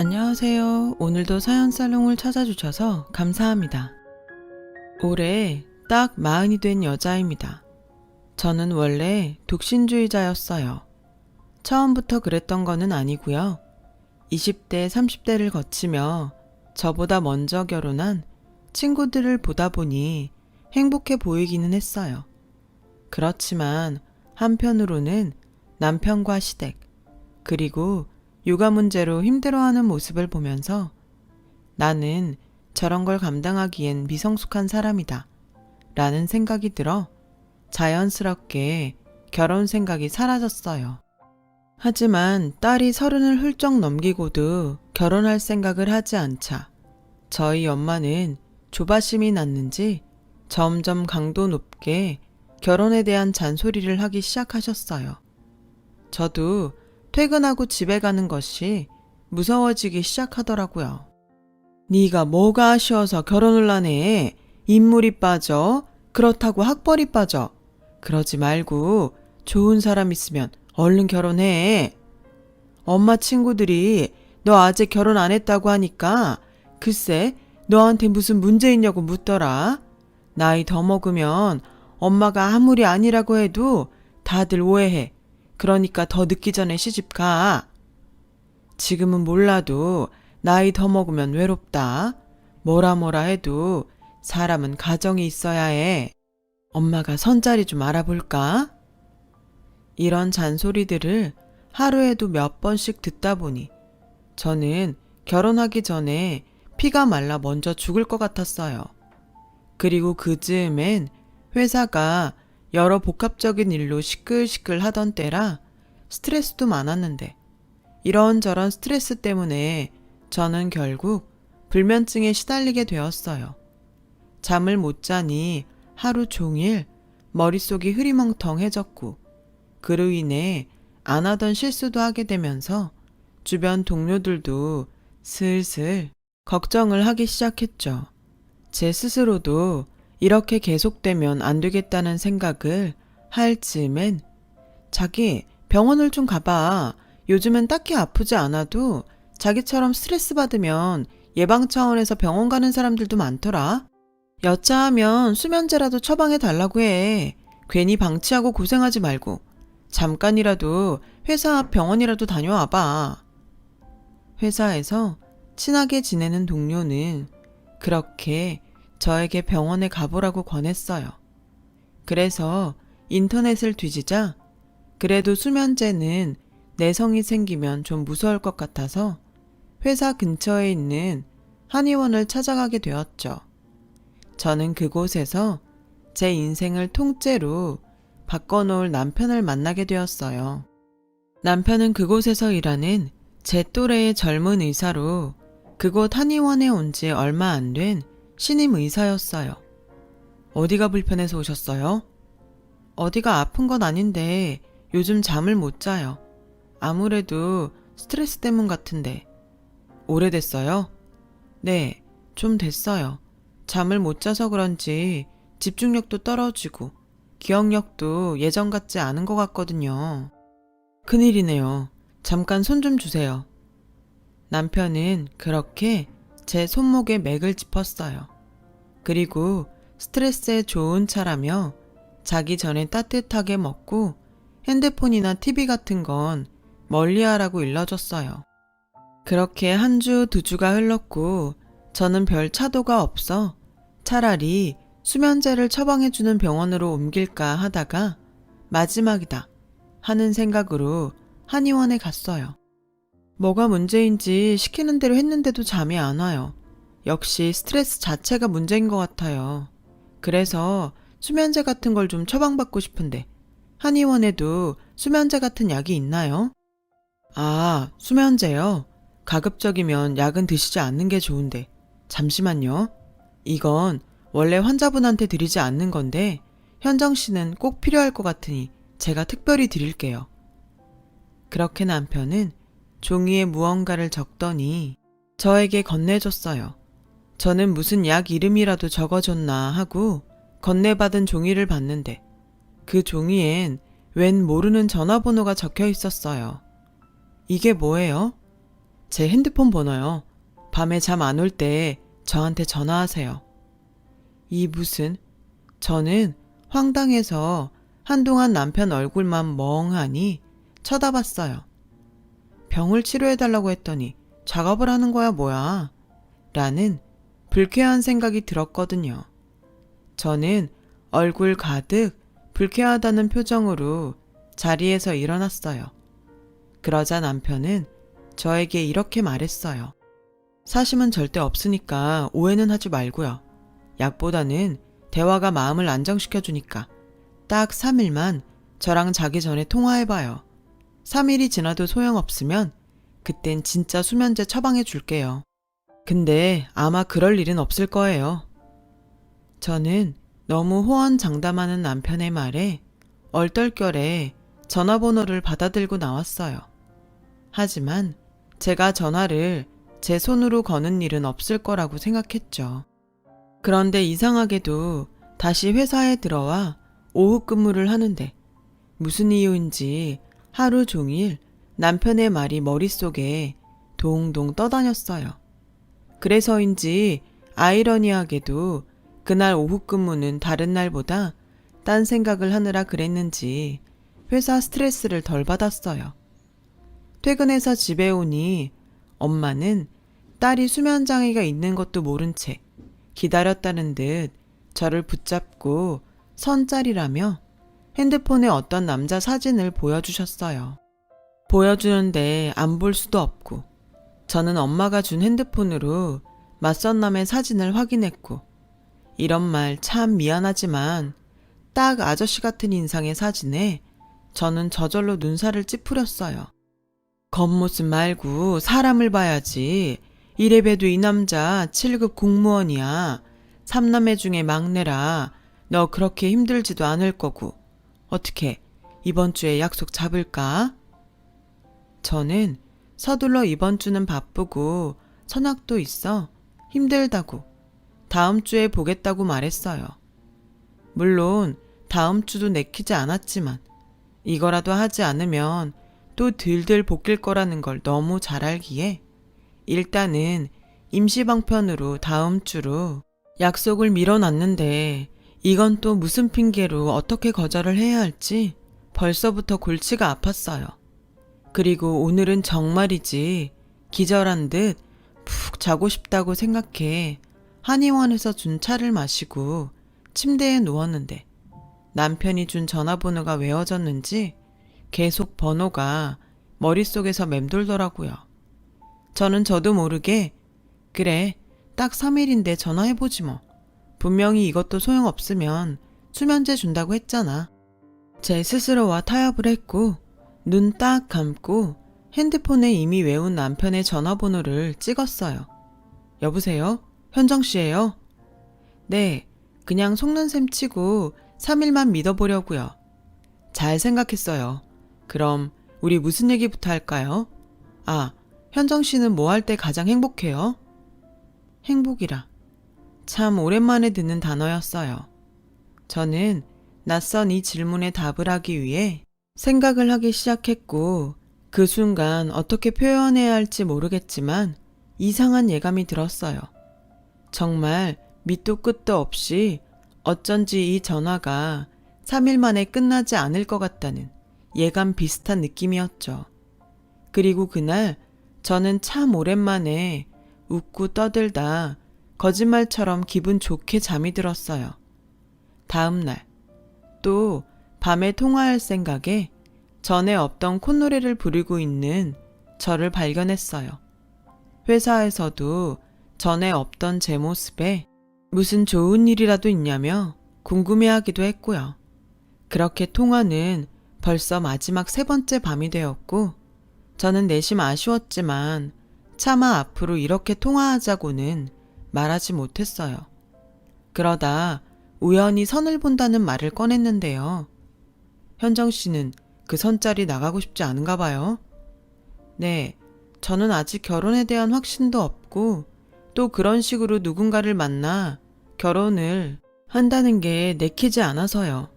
안녕하세요. 오늘도 사연살롱을 찾아주셔서 감사합니다. 올해 딱 40이 된 여자입니다. 저는 원래 독신주의자였어요. 처음부터 그랬던 거는 아니고요. 20대, 30대를 거치며 저보다 먼저 결혼한 친구들을 보다 보니 행복해 보이기는 했어요. 그렇지만 한편으로는 남편과 시댁, 그리고 육아 문제로 힘들어하는 모습을 보면서 나는 저런 걸 감당하기엔 미성숙한 사람이다 라는 생각이 들어 자연스럽게 결혼 생각이 사라졌어요. 하지만 딸이 30을 훌쩍 넘기고도 결혼할 생각을 하지 않자 저희 엄마는 조바심이 났는지 점점 강도 높게 결혼에 대한 잔소리를 하기 시작하셨어요. 저도 퇴근하고 집에 가는 것이 무서워지기 시작하더라고요. 네가 뭐가 아쉬워서 결혼을 안 해? 인물이 빠져? 그렇다고 학벌이 빠져? 그러지 말고 좋은 사람 있으면 얼른 결혼해. 엄마 친구들이 너 아직 결혼 안 했다고 하니까 글쎄 너한테 무슨 문제 있냐고 묻더라. 나이 더 먹으면 엄마가 아무리 아니라고 해도 다들 오해해. 그러니까 더 늦기 전에 시집 가. 지금은 몰라도 나이 더 먹으면 외롭다. 뭐라 해도 사람은 가정이 있어야 해. 엄마가 선자리 좀 알아볼까? 이런 잔소리들을 하루에도 몇 번씩 듣다 보니 저는 결혼하기 전에 피가 말라 먼저 죽을 것 같았어요. 그리고 그 즈음엔 회사가 여러 복합적인 일로 시끌시끌 하던 때라 스트레스도 많았는데 이런저런 스트레스 때문에 저는 결국 불면증에 시달리게 되었어요. 잠을 못 자니 하루 종일 머릿속이 흐리멍텅해졌고 그로 인해 안 하던 실수도 하게 되면서 주변 동료들도 슬슬 걱정을 하기 시작했죠. 제 스스로도 이렇게 계속되면 안 되겠다는 생각을 할 즈음엔 자기 병원을 좀 가봐. 요즘엔 딱히 아프지 않아도 자기처럼 스트레스 받으면 예방 차원에서 병원 가는 사람들도 많더라. 여차하면 수면제라도 처방해 달라고 해. 괜히 방치하고 고생하지 말고 잠깐이라도 회사 앞 병원이라도 다녀와봐. 회사에서 친하게 지내는 동료는 그렇게 저에게 병원에 가보라고 권했어요. 그래서 인터넷을 뒤지자 그래도 수면제는 내성이 생기면 좀 무서울 것 같아서 회사 근처에 있는 한의원을 찾아가게 되었죠. 저는 그곳에서 제 인생을 통째로 바꿔놓을 남편을 만나게 되었어요. 남편은 그곳에서 일하는 제 또래의 젊은 의사로 그곳 한의원에 온 지 얼마 안 된 신임 의사였어요. 어디가 불편해서 오셨어요? 어디가 아픈 건 아닌데 요즘 잠을 못 자요. 아무래도 스트레스 때문 같은데. 오래됐어요? 네, 좀 됐어요. 잠을 못 자서 그런지 집중력도 떨어지고 기억력도 예전 같지 않은 것 같거든요. 큰일이네요. 잠깐 손 좀 주세요. 남편은 그렇게 제 손목에 맥을 짚었어요. 그리고 스트레스에 좋은 차라며 자기 전에 따뜻하게 먹고 핸드폰이나 TV 같은 건 멀리하라고 일러줬어요. 그렇게 한 주, 두 주가 흘렀고 저는 별 차도가 없어 차라리 수면제를 처방해주는 병원으로 옮길까 하다가 마지막이다 하는 생각으로 한의원에 갔어요. 뭐가 문제인지 시키는 대로 했는데도 잠이 안 와요. 역시 스트레스 자체가 문제인 것 같아요. 그래서 수면제 같은 걸 좀 처방받고 싶은데 한의원에도 수면제 같은 약이 있나요? 아, 수면제요? 가급적이면 약은 드시지 않는 게 좋은데 잠시만요. 이건 원래 환자분한테 드리지 않는 건데 현정 씨는 꼭 필요할 것 같으니 제가 특별히 드릴게요. 그렇게 남편은 종이에 무언가를 적더니 저에게 건네줬어요. 저는 무슨 약 이름이라도 적어줬나 하고 건네받은 종이를 봤는데 그 종이엔 웬 모르는 전화번호가 적혀 있었어요. 이게 뭐예요? 제 핸드폰 번호요. 밤에 잠 안 올 때 저한테 전화하세요. 이 무슨? 저는 황당해서 한동안 남편 얼굴만 멍하니 쳐다봤어요. 병을 치료해달라고 했더니 작업을 하는 거야 뭐야? 라는 불쾌한 생각이 들었거든요. 저는 얼굴 가득 불쾌하다는 표정으로 자리에서 일어났어요. 그러자 남편은 저에게 이렇게 말했어요. 사심은 절대 없으니까 오해는 하지 말고요. 약보다는 대화가 마음을 안정시켜주니까 딱 3일만 저랑 자기 전에 통화해봐요. 3일이 지나도 소용없으면 그땐 진짜 수면제 처방해 줄게요. 근데 아마 그럴 일은 없을 거예요. 저는 너무 호언장담하는 남편의 말에 얼떨결에 전화번호를 받아들고 나왔어요. 하지만 제가 전화를 제 손으로 거는 일은 없을 거라고 생각했죠. 그런데 이상하게도 다시 회사에 들어와 오후 근무를 하는데 무슨 이유인지 하루 종일 남편의 말이 머릿속에 동동 떠다녔어요. 그래서인지 아이러니하게도 그날 오후 근무는 다른 날보다 딴 생각을 하느라 그랬는지 회사 스트레스를 덜 받았어요. 퇴근해서 집에 오니 엄마는 딸이 수면장애가 있는 것도 모른 채 기다렸다는 듯 저를 붙잡고 선짜리라며 핸드폰에 어떤 남자 사진을 보여주셨어요. 보여주는데 안 볼 수도 없고 저는 엄마가 준 핸드폰으로 맞선 남의 사진을 확인했고 이런 말 참 미안하지만 딱 아저씨 같은 인상의 사진에 저는 저절로 눈살을 찌푸렸어요. 겉모습 말고 사람을 봐야지. 이래봬도 이 남자 7급 공무원이야. 3남매 중에 막내라. 너 그렇게 힘들지도 않을 거고. 어떻게 이번 주에 약속 잡을까? 저는 서둘러 이번 주는 바쁘고 선약도 있어 힘들다고 다음 주에 보겠다고 말했어요. 물론 다음 주도 내키지 않았지만 이거라도 하지 않으면 또 들들 볶일 거라는 걸 너무 잘 알기에 일단은 임시방편으로 다음 주로 약속을 미뤄놨는데 이건 또 무슨 핑계로 어떻게 거절을 해야 할지 벌써부터 골치가 아팠어요. 그리고 오늘은 정말이지 기절한 듯 푹 자고 싶다고 생각해 한의원에서 준 차를 마시고 침대에 누웠는데 남편이 준 전화번호가 외워졌는지 계속 번호가 머릿속에서 맴돌더라고요. 저는 저도 모르게 그래 딱 3일인데 전화해보지 뭐. 분명히 이것도 소용없으면 수면제 준다고 했잖아. 제 스스로와 타협을 했고 눈 딱 감고 핸드폰에 이미 외운 남편의 전화번호를 찍었어요. 여보세요? 현정 씨예요? 네, 그냥 속는 셈 치고 3일만 믿어보려고요. 잘 생각했어요. 그럼 우리 무슨 얘기부터 할까요? 아, 현정 씨는 뭐 할 때 가장 행복해요? 행복이라. 참 오랜만에 듣는 단어였어요. 저는 낯선 이 질문에 답을 하기 위해 생각을 하기 시작했고 그 순간 어떻게 표현해야 할지 모르겠지만 이상한 예감이 들었어요. 정말 밑도 끝도 없이 어쩐지 이 전화가 3일 만에 끝나지 않을 것 같다는 예감 비슷한 느낌이었죠. 그리고 그날 저는 참 오랜만에 웃고 떠들다 거짓말처럼 기분 좋게 잠이 들었어요. 다음 날 또 밤에 통화할 생각에 전에 없던 콧노래를 부르고 있는 저를 발견했어요. 회사에서도 전에 없던 제 모습에 무슨 좋은 일이라도 있냐며 궁금해하기도 했고요. 그렇게 통화는 벌써 마지막 3번째 밤이 되었고 저는 내심 아쉬웠지만 차마 앞으로 이렇게 통화하자고는 말하지 못했어요. 그러다 우연히 선을 본다는 말을 꺼냈는데요. 현정 씨는 그 선짜리 나가고 싶지 않은가 봐요. 네, 저는 아직 결혼에 대한 확신도 없고 또 그런 식으로 누군가를 만나 결혼을 한다는 게 내키지 않아서요.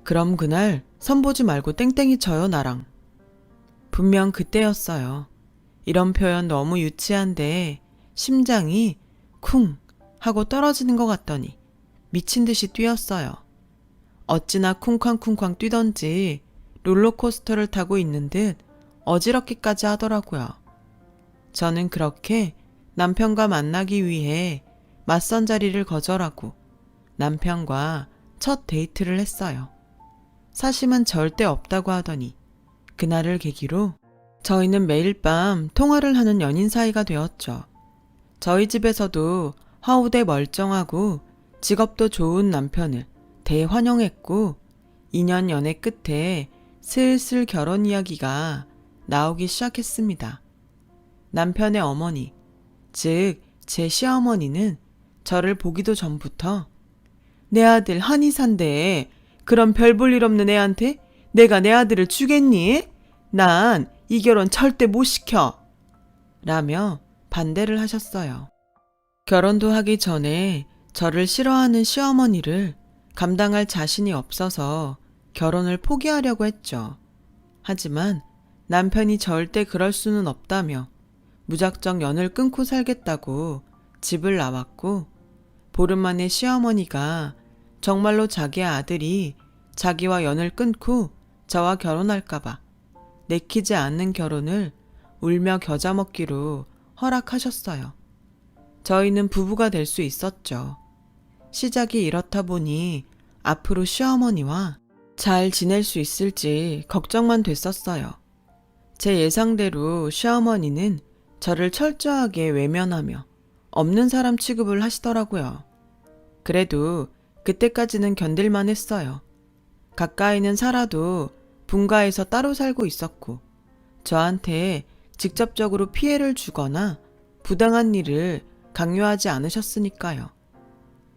그럼 그날 선 보지 말고 땡땡이 쳐요 나랑. 분명 그때였어요. 이런 표현 너무 유치한데 심장이 쿵 하고 떨어지는 것 같더니 미친 듯이 뛰었어요. 어찌나 쿵쾅쿵쾅 뛰던지 롤러코스터를 타고 있는 듯 어지럽기까지 하더라고요. 저는 그렇게 남편과 만나기 위해 맞선 자리를 거절하고 남편과 첫 데이트를 했어요. 사심은 절대 없다고 하더니 그날을 계기로 저희는 매일 밤 통화를 하는 연인 사이가 되었죠. 저희 집에서도 허우대 멀쩡하고 직업도 좋은 남편을 대환영했고 2년 연애 끝에 슬슬 결혼 이야기가 나오기 시작했습니다. 남편의 어머니, 즉 제 시어머니는 저를 보기도 전부터 내 아들 한의사인데 그런 별 볼 일 없는 애한테 내가 내 아들을 주겠니? 난 이 결혼 절대 못 시켜! 라며 반대를 하셨어요. 결혼도 하기 전에 저를 싫어하는 시어머니를 감당할 자신이 없어서 결혼을 포기하려고 했죠. 하지만 남편이 절대 그럴 수는 없다며 무작정 연을 끊고 살겠다고 집을 나왔고 보름 만에 시어머니가 정말로 자기 아들이 자기와 연을 끊고 저와 결혼할까봐 내키지 않는 결혼을 울며 겨자 먹기로 허락하셨어요. 저희는 부부가 될 수 있었죠. 시작이 이렇다 보니 앞으로 시어머니와 잘 지낼 수 있을지 걱정만 됐었어요. 제 예상대로 시어머니는 저를 철저하게 외면하며 없는 사람 취급을 하시더라고요. 그래도 그때까지는 견딜만 했어요. 가까이는 살아도 분가에서 따로 살고 있었고 저한테 직접적으로 피해를 주거나 부당한 일을 강요하지 않으셨으니까요.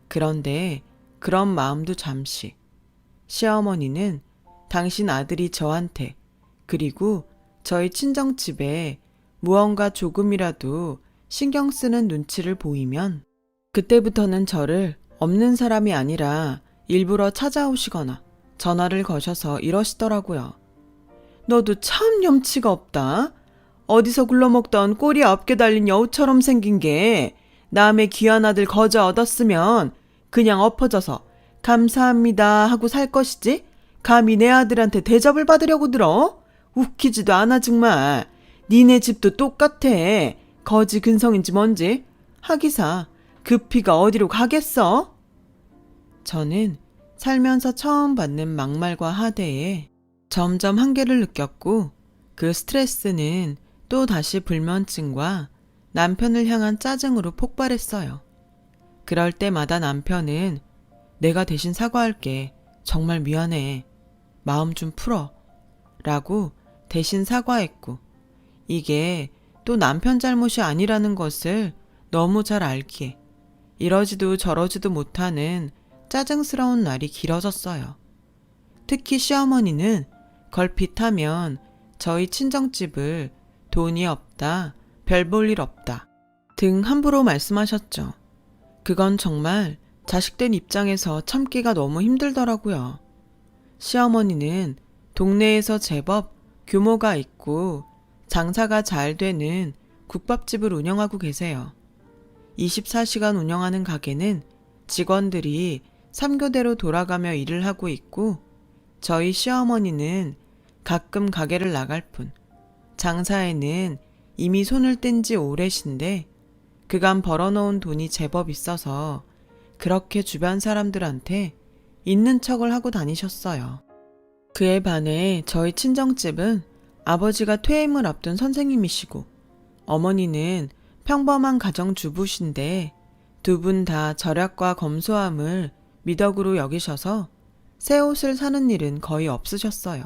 그런데 그런 마음도 잠시. 시어머니는 당신 아들이 저한테 그리고 저희 친정집에 무언가 조금이라도 신경 쓰는 눈치를 보이면 그때부터는 저를 없는 사람이 아니라 일부러 찾아오시거나 전화를 거셔서 이러시더라고요. 너도 참 염치가 없다. 어디서 굴러먹던 꼬리 9개 달린 여우처럼 생긴 게 남의 귀한 아들 거저 얻었으면 그냥 엎어져서 감사합니다 하고 살 것이지 감히 내 아들한테 대접을 받으려고 들어? 웃기지도 않아 정말. 니네 집도 똑같아. 거지 근성인지 뭔지. 하기사 그 피가 어디로 가겠어? 저는 살면서 처음 받는 막말과 하대에 점점 한계를 느꼈고 그 스트레스는 또 다시 불면증과 남편을 향한 짜증으로 폭발했어요. 그럴 때마다 남편은 내가 대신 사과할게. 정말 미안해. 마음 좀 풀어. 라고 대신 사과했고 이게 또 남편 잘못이 아니라는 것을 너무 잘 알기에 이러지도 저러지도 못하는 짜증스러운 날이 길어졌어요. 특히 시어머니는 걸핏하면 저희 친정집을 돈이 없다, 별 볼 일 없다 등 함부로 말씀하셨죠. 그건 정말 자식된 입장에서 참기가 너무 힘들더라고요. 시어머니는 동네에서 제법 규모가 있고 장사가 잘 되는 국밥집을 운영하고 계세요. 24시간 운영하는 가게는 직원들이 3교대로 돌아가며 일을 하고 있고 저희 시어머니는 가끔 가게를 나갈 뿐 장사에는 이미 손을 뗀 지 오래신데 그간 벌어놓은 돈이 제법 있어서 그렇게 주변 사람들한테 있는 척을 하고 다니셨어요. 그에 반해 저희 친정집은 아버지가 퇴임을 앞둔 선생님이시고 어머니는 평범한 가정주부신데 두 분 다 절약과 검소함을 미덕으로 여기셔서 새 옷을 사는 일은 거의 없으셨어요.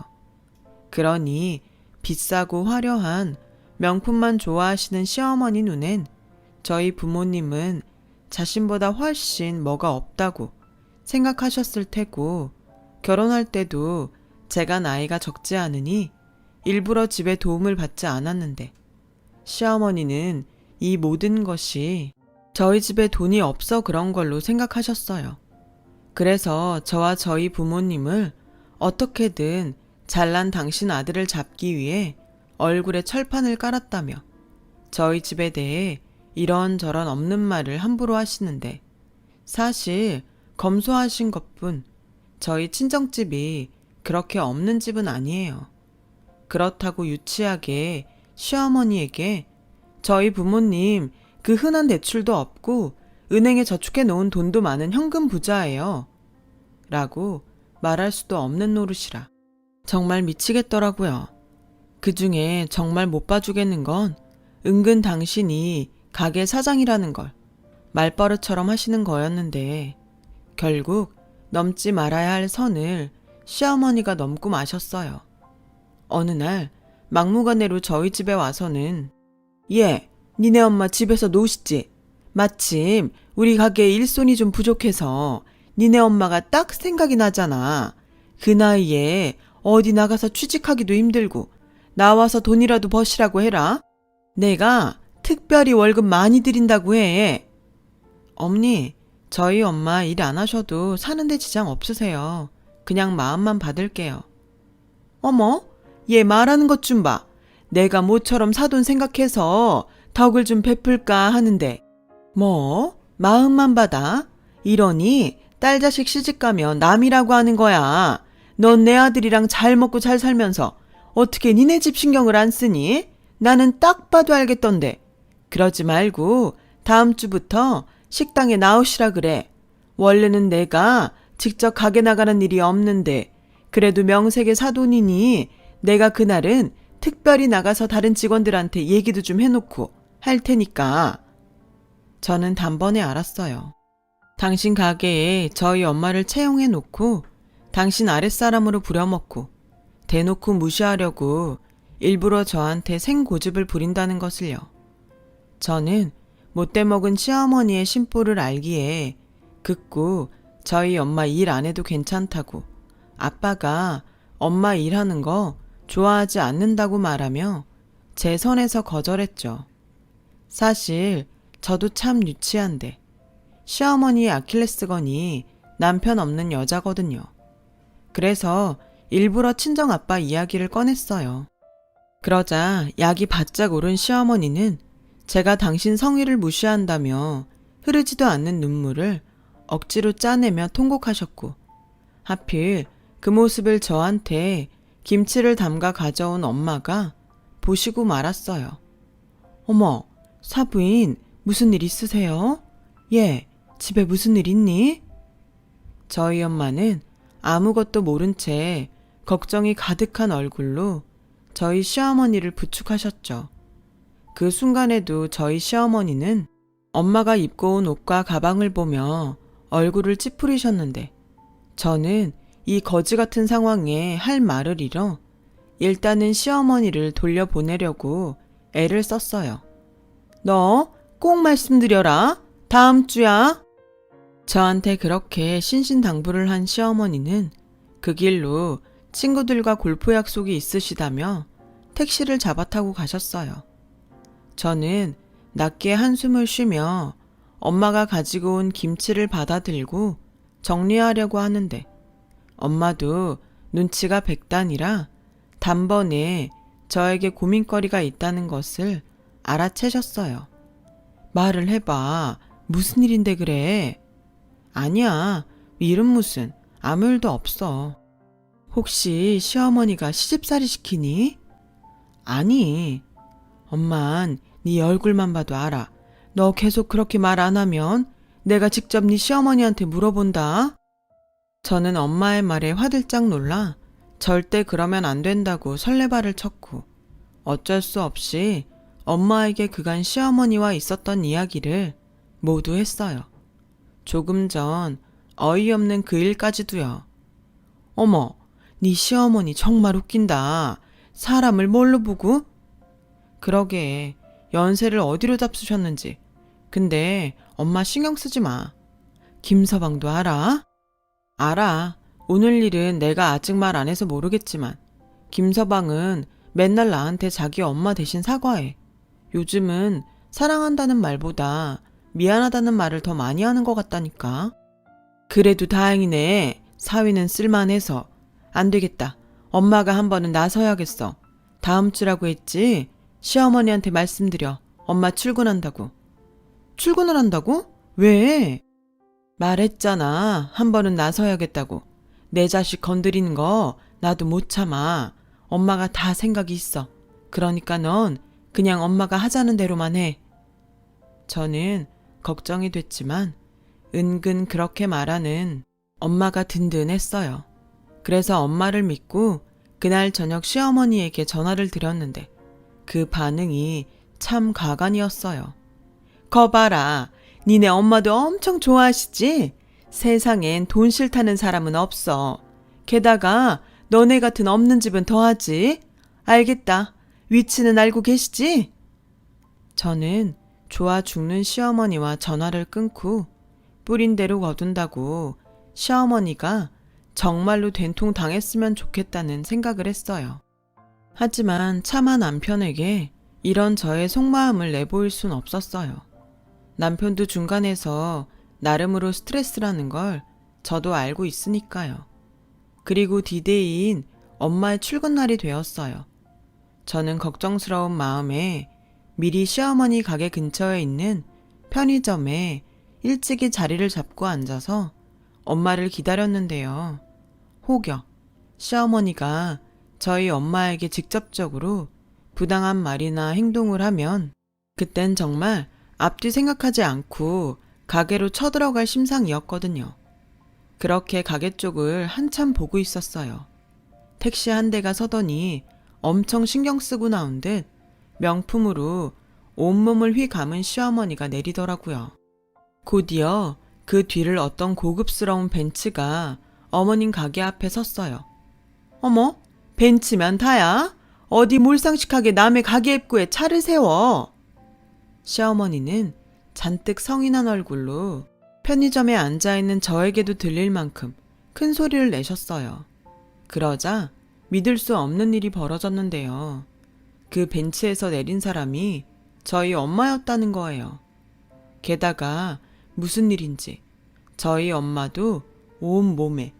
그러니 비싸고 화려한 명품만 좋아하시는 시어머니 눈엔 저희 부모님은 자신보다 훨씬 뭐가 없다고 생각하셨을 테고 결혼할 때도 제가 나이가 적지 않으니 일부러 집에 도움을 받지 않았는데 시어머니는 이 모든 것이 저희 집에 돈이 없어 그런 걸로 생각하셨어요. 그래서 저와 저희 부모님을 어떻게든 잘난 당신 아들을 잡기 위해 얼굴에 철판을 깔았다며 저희 집에 대해 이런저런 없는 말을 함부로 하시는데 사실 검소하신 것뿐 저희 친정집이 그렇게 없는 집은 아니에요. 그렇다고 유치하게 시어머니에게 저희 부모님 그 흔한 대출도 없고 은행에 저축해 놓은 돈도 많은 현금 부자예요. 라고 말할 수도 없는 노릇이라. 정말 미치겠더라고요. 그중에 정말 못 봐주겠는 건 은근 당신이 가게 사장이라는 걸 말버릇처럼 하시는 거였는데 결국 넘지 말아야 할 선을 시어머니가 넘고 마셨어요. 어느 날 막무가내로 저희 집에 와서는 니네 엄마 집에서 노시지? 마침 우리 가게에 일손이 좀 부족해서 니네 엄마가 딱 생각이 나잖아. 그 나이에 어디 나가서 취직하기도 힘들고 나와서 돈이라도 버시라고 해라. 내가 특별히 월급 많이 드린다고 해. 어머니, 저희 엄마 일 안 하셔도 사는데 지장 없으세요. 그냥 마음만 받을게요. 어머, 얘 말하는 것 좀 봐. 내가 모처럼 사돈 생각해서 덕을 좀 베풀까 하는데 뭐? 마음만 받아? 이러니 딸 자식 시집가면 남이라고 하는 거야. 넌 내 아들이랑 잘 먹고 잘 살면서 어떻게 니네 집 신경을 안 쓰니? 나는 딱 봐도 알겠던데. 그러지 말고 다음 주부터 식당에 나오시라 그래. 원래는 내가 직접 가게 나가는 일이 없는데 그래도 명색의 사돈이니 내가 그날은 특별히 나가서 다른 직원들한테 얘기도 좀 해놓고 할 테니까. 저는 단번에 알았어요. 당신 가게에 저희 엄마를 채용해 놓고 당신 아랫사람으로 부려먹고 대놓고 무시하려고 일부러 저한테 생고집을 부린다는 것을요. 저는 못돼 먹은 시어머니의 심보를 알기에 극구 저희 엄마 일 안 해도 괜찮다고 아빠가 엄마 일하는 거 좋아하지 않는다고 말하며 제 선에서 거절했죠. 사실 저도 참 유치한데 시어머니의 아킬레스건이 남편 없는 여자거든요. 그래서 일부러 친정아빠 이야기를 꺼냈어요. 그러자 약이 바짝 오른 시어머니는 제가 당신 성의를 무시한다며 흐르지도 않는 눈물을 억지로 짜내며 통곡하셨고 하필 그 모습을 저한테 김치를 담가 가져온 엄마가 보시고 말았어요. 어머, 사부인 무슨 일 있으세요? 집에 무슨 일 있니? 저희 엄마는 아무것도 모른 채 걱정이 가득한 얼굴로 저희 시어머니를 부축하셨죠. 그 순간에도 저희 시어머니는 엄마가 입고 온 옷과 가방을 보며 얼굴을 찌푸리셨는데 저는 이 거지 같은 상황에 할 말을 잃어 일단은 시어머니를 돌려보내려고 애를 썼어요. 너 꼭 말씀드려라. 다음 주야. 저한테 그렇게 신신당부를 한 시어머니는 그 길로 친구들과 골프 약속이 있으시다며 택시를 잡아 타고 가셨어요. 저는 낮게 한숨을 쉬며 엄마가 가지고 온 김치를 받아들고 정리하려고 하는데 엄마도 눈치가 백단이라 단번에 저에게 고민거리가 있다는 것을 알아채셨어요. 말을 해봐. 무슨 일인데 그래? 아니야. 일은 무슨. 아무 일도 없어. 혹시 시어머니가 시집살이 시키니? 아니. 엄만 네 얼굴만 봐도 알아. 너 계속 그렇게 말 안 하면 내가 직접 네 시어머니한테 물어본다. 저는 엄마의 말에 화들짝 놀라 절대 그러면 안 된다고 설레발을 쳤고 어쩔 수 없이 엄마에게 그간 시어머니와 있었던 이야기를 모두 했어요. 조금 전 어이없는 그 일까지도요. 어머, 네 시어머니 정말 웃긴다. 사람을 뭘로 보고? 그러게 연세를 어디로 잡수셨는지. 근데 엄마 신경 쓰지 마. 김서방도 알아? 알아. 오늘 일은 내가 아직 말 안 해서 모르겠지만 김서방은 맨날 나한테 자기 엄마 대신 사과해. 요즘은 사랑한다는 말보다 미안하다는 말을 더 많이 하는 것 같다니까. 그래도 다행이네. 사위는 쓸만해서. 안 되겠다. 엄마가 한 번은 나서야겠어. 다음 주라고 했지? 시어머니한테 말씀드려. 엄마 출근한다고. 출근을 한다고? 왜? 말했잖아. 한 번은 나서야겠다고. 내 자식 건드리는 거 나도 못 참아. 엄마가 다 생각이 있어. 그러니까 넌 그냥 엄마가 하자는 대로만 해. 저는 걱정이 됐지만 은근 그렇게 말하는 엄마가 든든했어요. 그래서 엄마를 믿고 그날 저녁 시어머니에게 전화를 드렸는데 그 반응이 참 가관이었어요. 거봐라. 니네 엄마도 엄청 좋아하시지? 세상엔 돈 싫다는 사람은 없어. 게다가 너네 같은 없는 집은 더하지. 알겠다. 위치는 알고 계시지? 저는 좋아 죽는 시어머니와 전화를 끊고 뿌린 대로 거둔다고 시어머니가 정말로 된통 당했으면 좋겠다는 생각을 했어요. 하지만 차마 남편에게 이런 저의 속마음을 내보일 순 없었어요. 남편도 중간에서 나름으로 스트레스라는 걸 저도 알고 있으니까요. 그리고 디데이인 엄마의 출근 날이 되었어요. 저는 걱정스러운 마음에 미리 시어머니 가게 근처에 있는 편의점에 일찍이 자리를 잡고 앉아서 엄마를 기다렸는데요. 혹여 시어머니가 저희 엄마에게 직접적으로 부당한 말이나 행동을 하면 그땐 정말 앞뒤 생각하지 않고 가게로 쳐들어갈 심상이었거든요. 그렇게 가게 쪽을 한참 보고 있었어요. 택시 한 대가 서더니 엄청 신경 쓰고 나온 듯 명품으로 온몸을 휘감은 시어머니가 내리더라고요. 곧이어 그 뒤를 어떤 고급스러운 벤츠가 어머님 가게 앞에 섰어요. 어머, 벤츠면 다야? 어디 몰상식하게 남의 가게 입구에 차를 세워? 시어머니는 잔뜩 성인한 얼굴로 편의점에 앉아있는 저에게도 들릴 만큼 큰 소리를 내셨어요. 그러자 믿을 수 없는 일이 벌어졌는데요. 그 벤츠에서 내린 사람이 저희 엄마였다는 거예요. 게다가 무슨 일인지 저희 엄마도 온 몸에,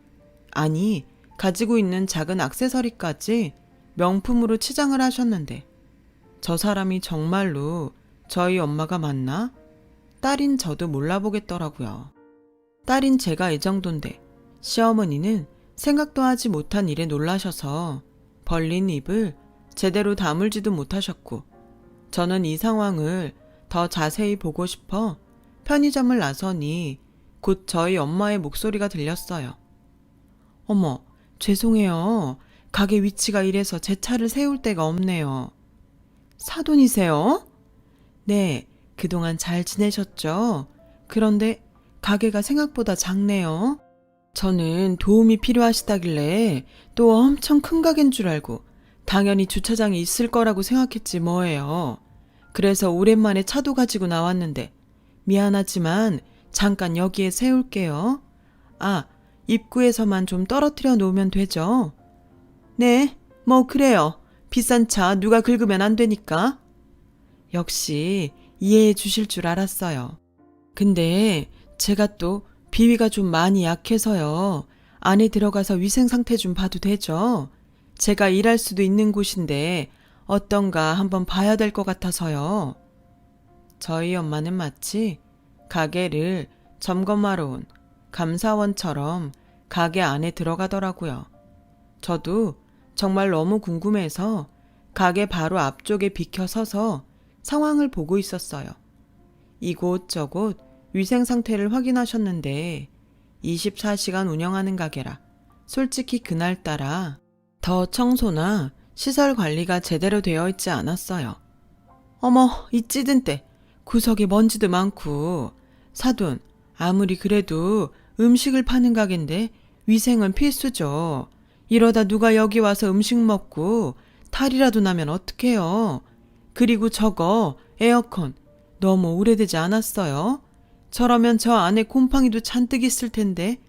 아니 가지고 있는 작은 액세서리까지 명품으로 치장을 하셨는데 저 사람이 정말로 저희 엄마가 맞나? 딸인 저도 몰라보겠더라고요. 딸인 제가 이 정도인데 시어머니는 생각도 하지 못한 일에 놀라셔서 벌린 입을 제대로 다물지도 못하셨고 저는 이 상황을 더 자세히 보고 싶어 편의점을 나서니 곧 저희 엄마의 목소리가 들렸어요. 어머, 죄송해요. 가게 위치가 이래서 제 차를 세울 데가 없네요. 사돈이세요? 네, 그동안 잘 지내셨죠? 그런데 가게가 생각보다 작네요. 저는 도움이 필요하시다길래 또 엄청 큰 가게인 줄 알고 당연히 주차장이 있을 거라고 생각했지 뭐예요. 그래서 오랜만에 차도 가지고 나왔는데 미안하지만 잠깐 여기에 세울게요. 아, 입구에서만 좀 떨어뜨려 놓으면 되죠? 네, 뭐 그래요. 비싼 차 누가 긁으면 안 되니까. 역시 이해해 주실 줄 알았어요. 근데 제가 또 비위가 좀 많이 약해서요. 안에 들어가서 위생 상태 좀 봐도 되죠? 제가 일할 수도 있는 곳인데 어떤가 한번 봐야 될 것 같아서요. 저희 엄마는 마치 가게를 점검하러 온 감사원처럼 가게 안에 들어가더라고요. 저도 정말 너무 궁금해서 가게 바로 앞쪽에 비켜 서서 상황을 보고 있었어요. 이곳저곳 위생 상태를 확인하셨는데 24시간 운영하는 가게라 솔직히 그날따라 더 청소나 시설 관리가 제대로 되어 있지 않았어요. 어머, 이 찌든 때 구석에 먼지도 많고. 사돈, 아무리 그래도 음식을 파는 가게인데 위생은 필수죠. 이러다 누가 여기 와서 음식 먹고 탈이라도 나면 어떡해요. 그리고 저거 에어컨 너무 오래되지 않았어요? 저러면 저 안에 곰팡이도 잔뜩 있을 텐데.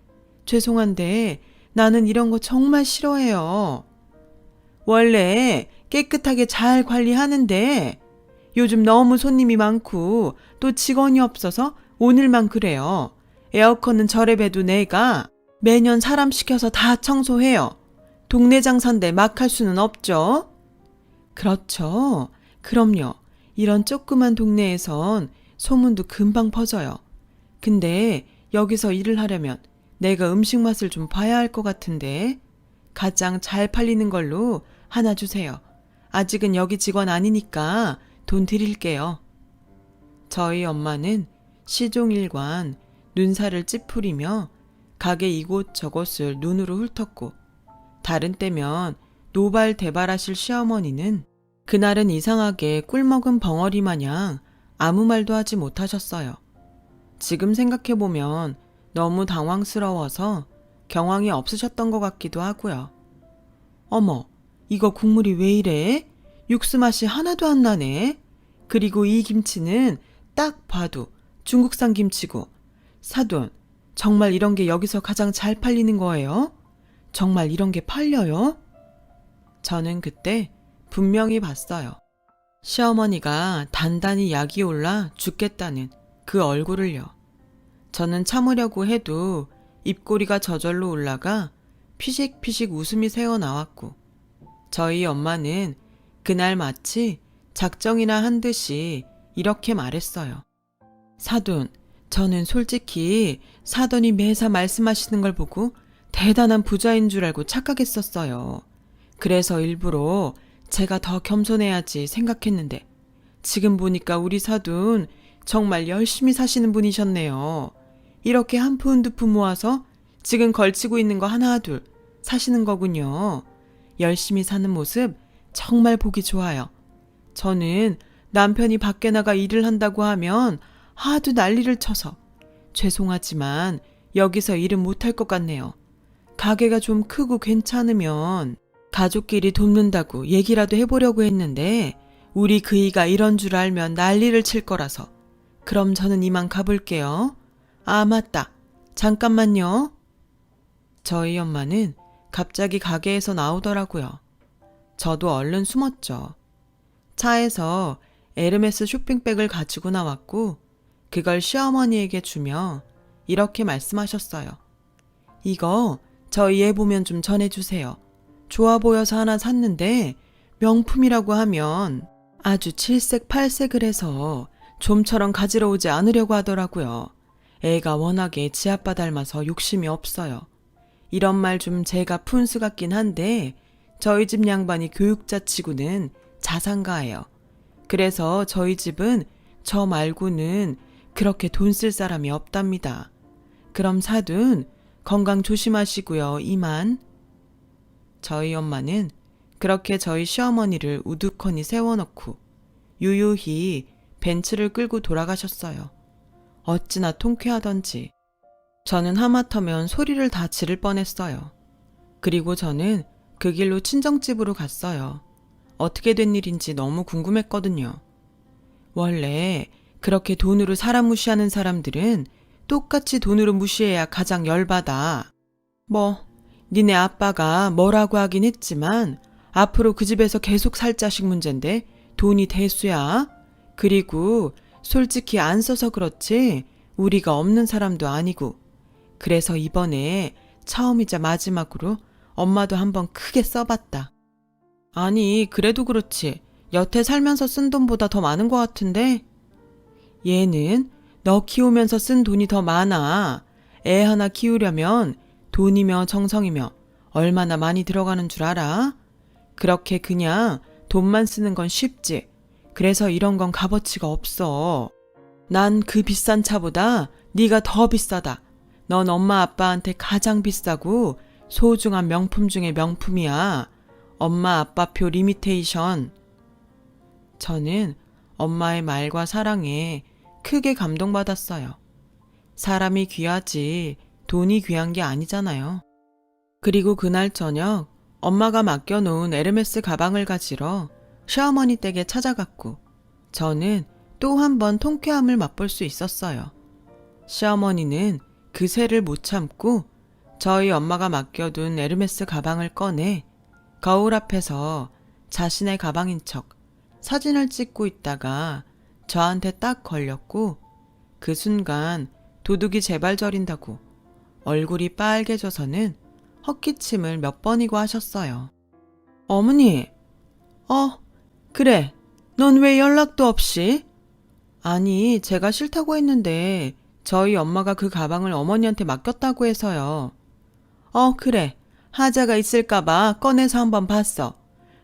죄송한데 나는 이런 거 정말 싫어해요. 원래 깨끗하게 잘 관리하는데 요즘 너무 손님이 많고 또 직원이 없어서 오늘만 그래요. 에어컨은 저래봬도 내가 매년 사람 시켜서 다 청소해요. 동네 장사인데 막 할 수는 없죠. 그렇죠. 그럼요. 이런 조그만 동네에선 소문도 금방 퍼져요. 근데 여기서 일을 하려면 내가 음식 맛을 좀 봐야 할 것 같은데 가장 잘 팔리는 걸로 하나 주세요. 아직은 여기 직원 아니니까 돈 드릴게요. 저희 엄마는 시종일관 눈살을 찌푸리며 가게 이곳저곳을 눈으로 훑었고 다른 때면 노발대발하실 시어머니는 그날은 이상하게 꿀먹은 벙어리 마냥 아무 말도 하지 못하셨어요. 지금 생각해보면 너무 당황스러워서 경황이 없으셨던 것 같기도 하고요. 어머, 이거 국물이 왜 이래? 육수 맛이 하나도 안 나네. 그리고 이 김치는 딱 봐도 중국산 김치고. 사돈, 정말 이런 게 여기서 가장 잘 팔리는 거예요? 정말 이런 게 팔려요? 저는 그때 분명히 봤어요. 시어머니가 단단히 약이 올라 죽겠다는 그 얼굴을요. 저는 참으려고 해도 입꼬리가 저절로 올라가 피식피식 웃음이 새어나왔고 저희 엄마는 그날 마치 작정이나 한 듯이 이렇게 말했어요. 사돈, 저는 솔직히 사돈이 매사 말씀하시는 걸 보고 대단한 부자인 줄 알고 착각했었어요. 그래서 일부러 제가 더 겸손해야지 생각했는데 지금 보니까 우리 사돈 정말 열심히 사시는 분이셨네요. 이렇게 한 푼 두 푼 모아서 지금 걸치고 있는 거 하나 둘 사시는 거군요. 열심히 사는 모습 정말 보기 좋아요. 저는 남편이 밖에 나가 일을 한다고 하면 하도 난리를 쳐서 죄송하지만 여기서 일은 못할 것 같네요. 가게가 좀 크고 괜찮으면 가족끼리 돕는다고 얘기라도 해보려고 했는데 우리 그이가 이런 줄 알면 난리를 칠 거라서 그럼 저는 이만 가볼게요. 아, 맞다. 잠깐만요. 저희 엄마는 갑자기 가게에서 나오더라고요. 저도 얼른 숨었죠. 차에서 에르메스 쇼핑백을 가지고 나왔고 그걸 시어머니에게 주며 이렇게 말씀하셨어요. 이거 저희 애 보면 좀 전해주세요. 좋아 보여서 하나 샀는데 명품이라고 하면 아주 칠색팔색을 해서 좀처럼 가지러 오지 않으려고 하더라고요. 애가 워낙에 지 아빠 닮아서 욕심이 없어요. 이런 말 좀 제가 푼수 같긴 한데 저희 집 양반이 교육자 치고는 자산가예요. 그래서 저희 집은 저 말고는 그렇게 돈 쓸 사람이 없답니다. 그럼 사돈 건강 조심하시고요. 이만. 저희 엄마는 그렇게 저희 시어머니를 우두커니 세워놓고 유유히 벤츠를 끌고 돌아가셨어요. 어찌나 통쾌하던지. 저는 하마터면 소리를 다 지를 뻔했어요. 그리고 저는 그 길로 친정집으로 갔어요. 어떻게 된 일인지 너무 궁금했거든요. 원래 그렇게 돈으로 사람 무시하는 사람들은 똑같이 돈으로 무시해야 가장 열받아. 뭐 니네 아빠가 뭐라고 하긴 했지만 앞으로 그 집에서 계속 살 자식 문제인데 돈이 대수야. 그리고 솔직히 안 써서 그렇지 우리가 없는 사람도 아니고 그래서 이번에 처음이자 마지막으로 엄마도 한번 크게 써봤다. 아니 그래도 그렇지 여태 살면서 쓴 돈보다 더 많은 것 같은데 얘는 너 키우면서 쓴 돈이 더 많아. 애 하나 키우려면 돈이며 정성이며 얼마나 많이 들어가는 줄 알아? 그렇게 그냥 돈만 쓰는 건 쉽지. 그래서 이런 건 값어치가 없어. 난 그 비싼 차보다 네가 더 비싸다. 넌 엄마 아빠한테 가장 비싸고 소중한 명품 중에 명품이야. 엄마 아빠표 리미테이션. 저는 엄마의 말과 사랑에 크게 감동받았어요. 사람이 귀하지 돈이 귀한 게 아니잖아요. 그리고 그날 저녁 엄마가 맡겨놓은 에르메스 가방을 가지러 시어머니 댁에 찾아갔고 저는 또 한 번 통쾌함을 맛볼 수 있었어요. 시어머니는 그새를 못 참고 저희 엄마가 맡겨둔 에르메스 가방을 꺼내 거울 앞에서 자신의 가방인 척 사진을 찍고 있다가 저한테 딱 걸렸고 그 순간 도둑이 제발 저린다고 얼굴이 빨개져서는 헛기침을 몇 번이고 하셨어요. 어머니, 그래. 넌 왜 연락도 없이? 아니, 제가 싫다고 했는데 저희 엄마가 그 가방을 어머니한테 맡겼다고 해서요. 그래. 하자가 있을까봐 꺼내서 한번 봤어.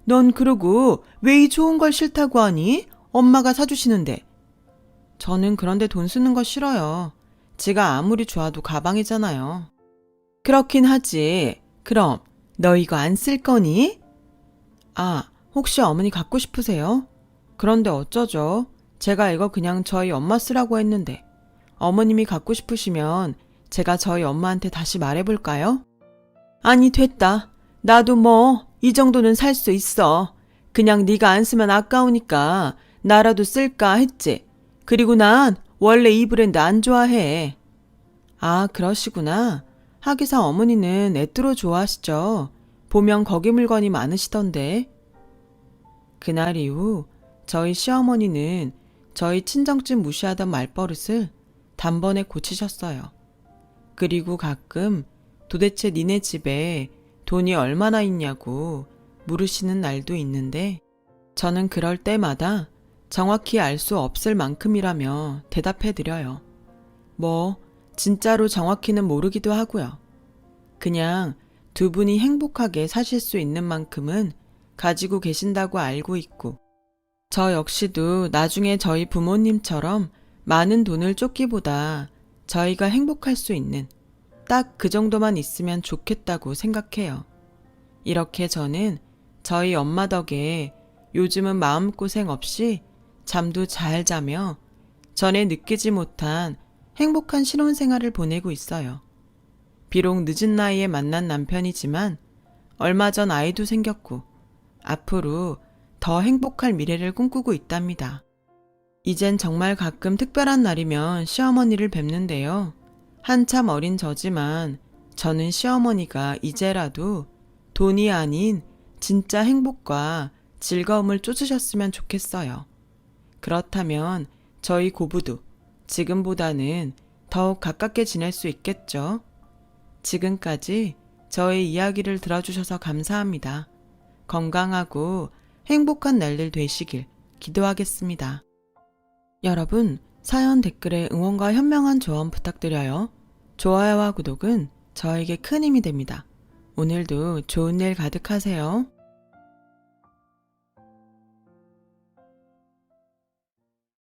넌 그러고 왜 이 좋은 걸 싫다고 하니? 엄마가 사주시는데. 저는 그런데 돈 쓰는 거 싫어요. 지가 아무리 좋아도 가방이잖아요. 그렇긴 하지. 그럼 너 이거 안 쓸 거니? 혹시 어머니 갖고 싶으세요? 그런데 어쩌죠? 제가 이거 그냥 저희 엄마 쓰라고 했는데 어머님이 갖고 싶으시면 제가 저희 엄마한테 다시 말해볼까요? 아니 됐다. 나도 뭐 이 정도는 살 수 있어. 그냥 네가 안 쓰면 아까우니까 나라도 쓸까 했지. 그리고 난 원래 이 브랜드 안 좋아해. 그러시구나. 하기사 어머니는 애뚜로 좋아하시죠. 보면 거기 물건이 많으시던데. 그날 이후 저희 시어머니는 저희 친정집 무시하던 말버릇을 단번에 고치셨어요. 그리고 가끔 도대체 니네 집에 돈이 얼마나 있냐고 물으시는 날도 있는데 저는 그럴 때마다 정확히 알 수 없을 만큼이라며 대답해드려요. 뭐 진짜로 정확히는 모르기도 하고요. 그냥 두 분이 행복하게 사실 수 있는 만큼은 가지고 계신다고 알고 있고 저 역시도 나중에 저희 부모님처럼 많은 돈을 쫓기보다 저희가 행복할 수 있는 딱 그 정도만 있으면 좋겠다고 생각해요. 이렇게 저는 저희 엄마 덕에 요즘은 마음고생 없이 잠도 잘 자며 전에 느끼지 못한 행복한 신혼생활을 보내고 있어요. 비록 늦은 나이에 만난 남편이지만 얼마 전 아이도 생겼고 앞으로 더 행복할 미래를 꿈꾸고 있답니다. 이젠 정말 가끔 특별한 날이면 시어머니를 뵙는데요. 한참 어린 저지만 저는 시어머니가 이제라도 돈이 아닌 진짜 행복과 즐거움을 쫓으셨으면 좋겠어요. 그렇다면 저희 고부도 지금보다는 더욱 가깝게 지낼 수 있겠죠. 지금까지 저의 이야기를 들어주셔서 감사합니다. 건강하고 행복한 날들 되시길 기도하겠습니다. 여러분, 사연 댓글에 응원과 현명한 조언 부탁드려요. 좋아요와 구독은 저에게 큰 힘이 됩니다. 오늘도 좋은 일 가득하세요.